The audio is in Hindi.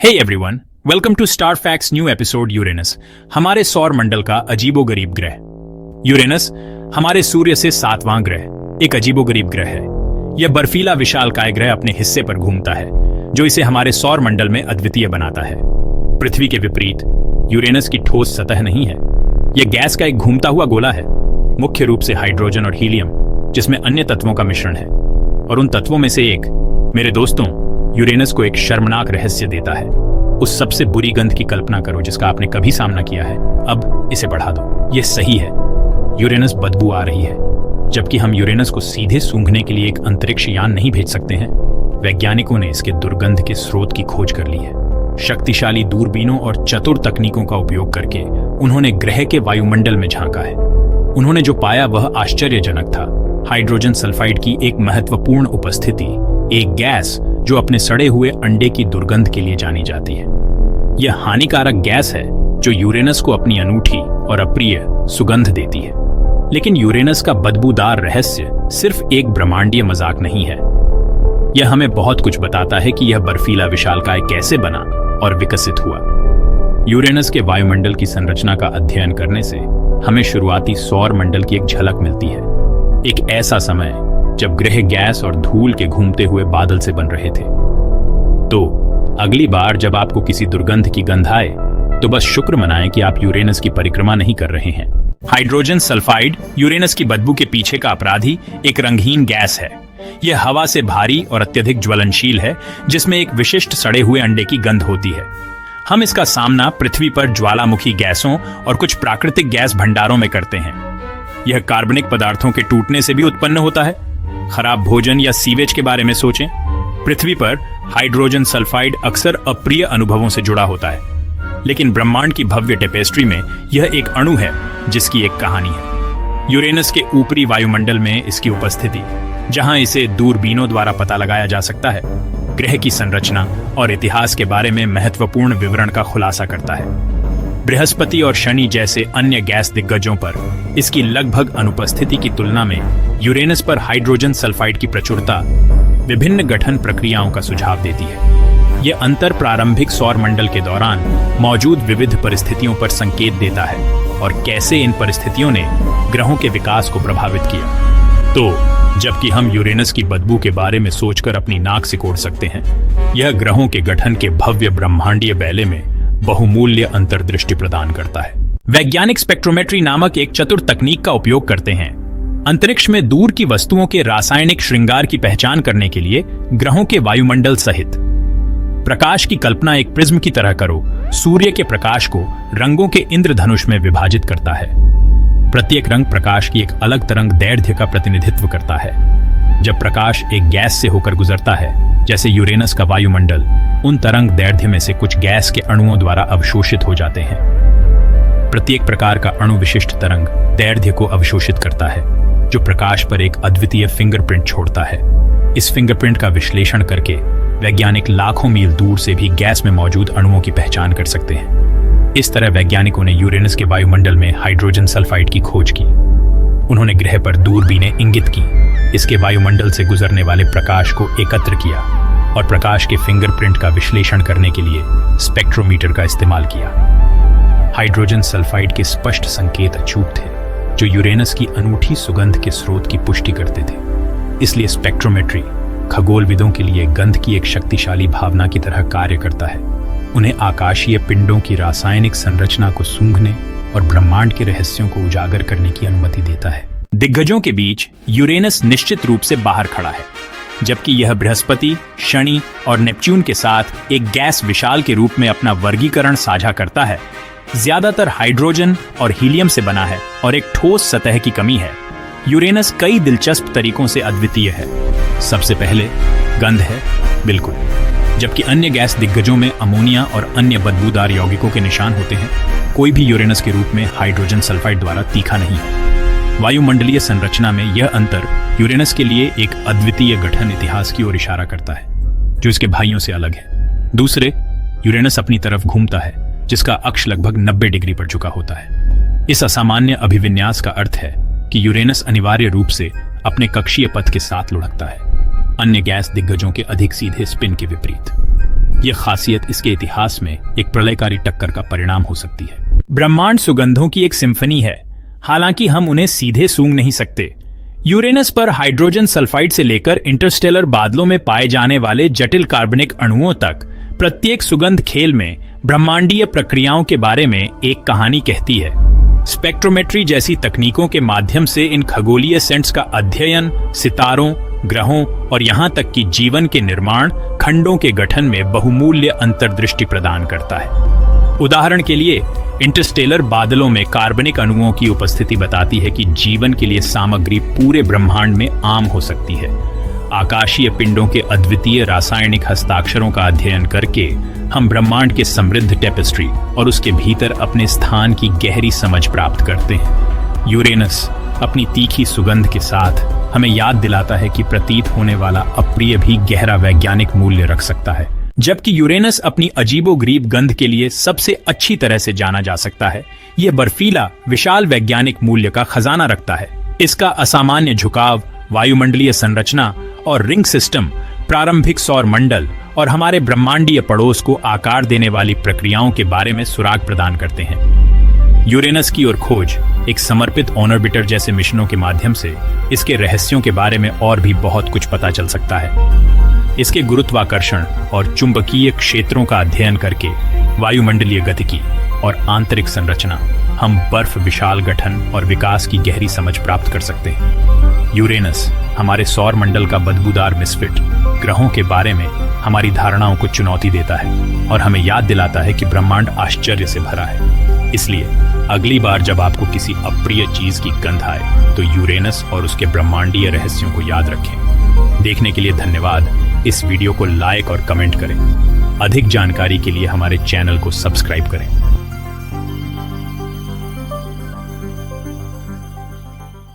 Hey everyone, welcome to star facts new episode Uranus, हमारे सौर मंडल का अजीबोगरीब ग्रह। यूरेनस हमारे सूर्य से 7वां ग्रह एक अजीबोगरीब ग्रह है। यह बर्फीला विशालकाय ग्रह अपने हिस्से पर घूमता है, जो इसे हमारे सौर मंडल में अद्वितीय बनाता है। पृथ्वी के विपरीत यूरेनस की ठोस सतह नहीं है। यह गैस का एक घूमता हुआ गोला है, मुख्य रूप से हाइड्रोजन और हीलियम, जिसमें अन्य तत्वों का मिश्रण है। और उन तत्वों में से एक, मेरे दोस्तों, यूरेनस को एक शर्मनाक रहस्य देता है। उस सबसे बुरी गंध की कल्पना करो जिसका आपने कभी सामना किया है। अब इसे बढ़ा दो। यह सही है, यूरेनस बदबू आ रही है। जबकि हम यूरेनस को सीधे सूंघने के लिए एक अंतरिक्ष यान नहीं भेज सकते हैं, वैज्ञानिकों ने इसके दुर्गंध के स्रोत की खोज कर ली है। शक्तिशाली दूरबीनों और चतुर तकनीकों का उपयोग करके उन्होंने ग्रह के वायुमंडल में झांका है। उन्होंने जो पाया वह आश्चर्यजनक था। हाइड्रोजन सल्फाइड की एक महत्वपूर्ण उपस्थिति, एक गैस जो अपने सड़े हुए अंडे की दुर्गंध के लिए जानी जाती है। यह हानिकारक गैस है जो यूरेनस को अपनी अनूठी और अप्रिय सुगंध देती है। लेकिन यूरेनस का बदबूदार रहस्य सिर्फ एक ब्रह्मांडीय मजाक नहीं है। यह हमें बहुत कुछ बताता है कि यह बर्फीला विशालकाय कैसे बना और विकसित हुआ। यूरेनस के वायुमंडल की संरचना का अध्ययन करने से हमें शुरुआती सौर मंडल की एक झलक मिलती है। एक ऐसा समय जब ग्रह गैस और धूल के घूमते हुए बादल से बन रहे थे। तो अगली बार जब आपको किसी दुर्गंध की गंध आए तो बस शुक्र मनाएं कि आप यूरेनस की परिक्रमा नहीं कर रहे हैं। हाइड्रोजन सल्फाइड यूरेनस की बदबू के पीछे का अपराधी एक रंगहीन गैस है। यह हवा से भारी और अत्यधिक ज्वलनशील है, जिसमें एक विशिष्ट सड़े हुए अंडे की गंध होती है। हम इसका सामना पृथ्वी पर ज्वालामुखी गैसों और कुछ प्राकृतिक गैस भंडारों में करते हैं। यह कार्बनिक पदार्थों के टूटने से भी उत्पन्न होता है। खराब भोजन या सीवेज के बारे में सोचें। पृथ्वी पर हाइड्रोजन सल्फाइड अक्सर अप्रिय अनुभवों से जुड़ा होता है, लेकिन ब्रह्मांड की भव्य टेपेस्ट्री में यह एक अणु है जिसकी एक कहानी है। यूरेनस के ऊपरी वायुमंडल में इसकी उपस्थिति, जहां इसे दूरबीनों द्वारा पता लगाया जा सकता है, ग्रह की संरचना और इतिहास के बारे में महत्वपूर्ण विवरण का खुलासा करता है। बृहस्पति और शनि जैसे अन्य गैस दिग्गजों पर इसकी लगभग अनुपस्थिति की तुलना में यूरेनस पर हाइड्रोजन सल्फाइड की प्रचुरता विभिन्न गठन प्रक्रियाओं का सुझाव देती है। यह अंतर प्रारंभिक सौर मंडल के दौरान मौजूद विविध परिस्थितियों पर संकेत देता है और कैसे इन परिस्थितियों ने ग्रहों के विकास को प्रभावित किया। तो जबकि हम यूरेनस की बदबू के बारे में सोचकर अपनी नाक सिकोड़ सकते हैं, यह ग्रहों के गठन के भव्य ब्रह्मांडीय बैले में बहुमूल्य अंतर्दृष्टि प्रदान करता है। वैज्ञानिक स्पेक्ट्रोमेट्री नामक एक चतुर तकनीक का उपयोग करते हैं अंतरिक्ष में दूर की वस्तुओं के रासायनिक श्रृंगार की पहचान करने के लिए। ग्रहों के वायुमंडल सहित प्रकाश की कल्पना एक प्रिज्म की तरह करो। सूर्य के प्रकाश को रंगों के इंद्रधनुष में विभाजित करता है। प्रत्येक रंग प्रकाश की एक अलग तरंग दैर्ध्य का प्रतिनिधित्व करता है। जब प्रकाश एक गैस से होकर गुजरता है, जैसे यूरेनस का वायुमंडल, उन तरंग दैर्ध्य में से कुछ गैस के अणुओं द्वारा अवशोषित हो जाते हैं। प्रत्येक प्रकार का अणु विशिष्ट तरंग दैर्ध्य को अवशोषित करता है, जो प्रकाश पर एक अद्वितीय फिंगरप्रिंट छोड़ता है। इस फिंगरप्रिंट का विश्लेषण करके वैज्ञानिक लाखों मील दूर से भी गैस में मौजूद अणुओं की पहचान कर सकते हैं। इस तरह वैज्ञानिकों ने यूरेनस के वायुमंडल में हाइड्रोजन सल्फाइड की खोज की। उन्होंने ग्रह पर दूरबीनें इंगित की, इसके वायुमंडल से गुजरने वाले प्रकाश को एकत्र किया और प्रकाश के फिंगरप्रिंट का विश्लेषण करने के लिए स्पेक्ट्रोमीटर का इस्तेमाल किया। हाइड्रोजन सल्फाइड के स्पष्ट संकेत अचूक थे, जो यूरेनस की अनूठी सुगंध के स्रोत की पुष्टि करते थे। इसलिए स्पेक्ट्रोमेट्री खगोलविदों के लिए गंध की एक शक्तिशाली भावना की तरह कार्य करता है। उन्हें आकाशीय पिंडों की रासायनिक संरचना को सूंघने और ब्रह्मांड के रहस्यों को उजागर करने की अनुमति देता है। दिग्गजों के बीच यूरेनस निश्चित रूप से बाहर खड़ा है, जबकि यह बृहस्पति, शनि और नेपच्यून के साथ एक गैस विशाल के रूप में अपना वर्गीकरण साझा करता है। ज्यादातर हाइड्रोजन और हीलियम से बना है और एक ठोस सतह की कमी है। यूरेनस कई दिलचस्प तरीकों से अद्वितीय है। सबसे पहले गंध है, बिल्कुल। जबकि अन्य गैस दिग्गजों में अमोनिया और अन्य बदबूदार यौगिकों के निशान होते हैं, कोई भी यूरेनस के रूप में हाइड्रोजन सल्फाइड द्वारा तीखा नहीं है। वायुमंडलीय संरचना में यह अंतर यूरेनस के लिए एक अद्वितीय गठन इतिहास की ओर इशारा करता है, जो इसके भाइयों से अलग है। दूसरे, यूरेनस अपनी तरफ घूमता है, जिसका अक्ष लगभग 90 डिग्री पर झुका होता है। इस असामान्य अभिविन्यास का अर्थ है कि यूरेनस अनिवार्य रूप से अपने कक्षीय पथ के साथ लुढ़कता है, अन्य गैस दिग्गजों के अधिक सीधे स्पिन के विपरीत। ये खासियत इसके इतिहास में एक प्रलयकारी टक्कर का परिणाम हो सकती है। ब्रह्मांड सुगंधों की एक सिम्फनी है, हालांकि हम उन्हें सीधे सूंघ नहीं सकते। यूरेनस पर हाइड्रोजन सल्फाइड से लेकर इंटरस्टेलर बादलों में पाए जाने वाले जटिल कार्बनिक अणुओं तक प्रत्येक सुगंध खेल में ब्रह्मांडीय प्रक्रियाओं के बारे में एक कहानी कहती है। स्पेक्ट्रोमेट्री जैसी तकनीकों के माध्यम से इन खगोलीय सेंट्स का अध्ययन सितारों, ग्रहों और यहाँ तक कि जीवन के निर्माण खंडों के गठन में बहुमूल्य अंतर्दृष्टि प्रदान करता है। उदाहरण के लिए इंटरस्टेलर बादलों में कार्बनिक अणुओं की उपस्थिति बताती है कि जीवन के लिए सामग्री पूरे ब्रह्मांड में आम हो सकती है। आकाशीय पिंडों के अद्वितीय रासायनिक हस्ताक्षरों का अध्ययन करके हम ब्रह्मांड के समृद्ध टेपेस्ट्री और उसके भीतर अपने स्थान की गहरी समझ प्राप्त करते हैं। यूरेनस अपनी तीखी सुगंध के साथ हमें याद दिलाता है कि प्रतीत होने वाला अप्रिय भी गहरा वैज्ञानिक मूल्य रख सकता है। जबकि यूरेनस अपनी अजीबोगरीब गंध के लिए सबसे अच्छी तरह से जाना जा सकता है, यह बर्फीला विशाल वैज्ञानिक मूल्य का खजाना रखता है। इसका असामान्य झुकाव, वायुमंडलीय संरचना और रिंग सिस्टम प्रारंभिक सौर मंडल और हमारे ब्रह्मांडीय पड़ोस को आकार देने वाली प्रक्रियाओं के बारे में सुराग प्रदान करते हैं। यूरेनस की ओर खोज एक समर्पित ऑर्बिटर जैसे मिशनों के माध्यम से इसके रहस्यों के बारे में और भी बहुत कुछ पता चल सकता है। इसके गुरुत्वाकर्षण और चुंबकीय क्षेत्रों का अध्ययन करके वायुमंडलीय गतिकी और आंतरिक संरचना हम बर्फ विशाल गठन और विकास की गहरी समझ प्राप्त कर सकते हैं। यूरेनस हमारे सौर मंडल का बदबूदार मिसफिट ग्रहों के बारे में हमारी धारणाओं को चुनौती देता है और हमें याद दिलाता है कि ब्रह्मांड आश्चर्य से भरा है। इसलिए अगली बार जब आपको किसी अप्रिय चीज की गंध आए तो यूरेनस और उसके ब्रह्मांडीय रहस्यों को याद रखें। देखने के लिए धन्यवाद। इस वीडियो को लाइक और कमेंट करें। अधिक जानकारी के लिए हमारे चैनल को सब्सक्राइब करें।